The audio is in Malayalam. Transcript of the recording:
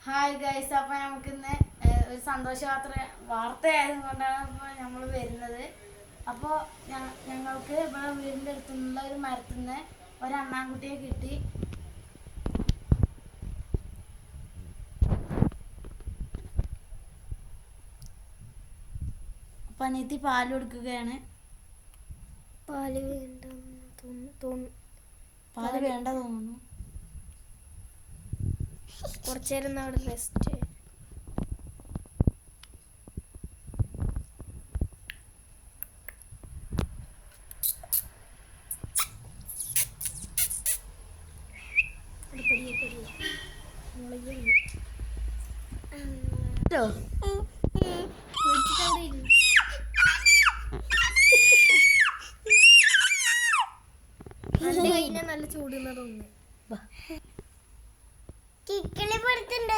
ഹായ് ഗൈസ്, അപ്പോൾ നമുക്കിന്ന് ഒരു സന്തോഷ വാർത്തയായതുകൊണ്ടാണ് ഇപ്പോൾ നമ്മൾ വരുന്നത്. അപ്പോൾ ഞങ്ങൾക്ക് ഇവിടെ വീടിൻ്റെ അടുത്തുള്ള ഒരു മരത്തിൽ നിന്ന് ഒരു അണ്ണാൻകുട്ടിയെ കിട്ടി. അപ്പം അനിയത്തി പാല് കൊടുക്കുകയാണ്. പാല് വേണ്ട തോന്നുന്നു. കുറച്ചേരം അവിടെ റെസ്റ്റ്. നല്ല ചൂടുന്ന തോന്നുന്നു. കിക്കിളി പൊടുത്തുണ്ട്.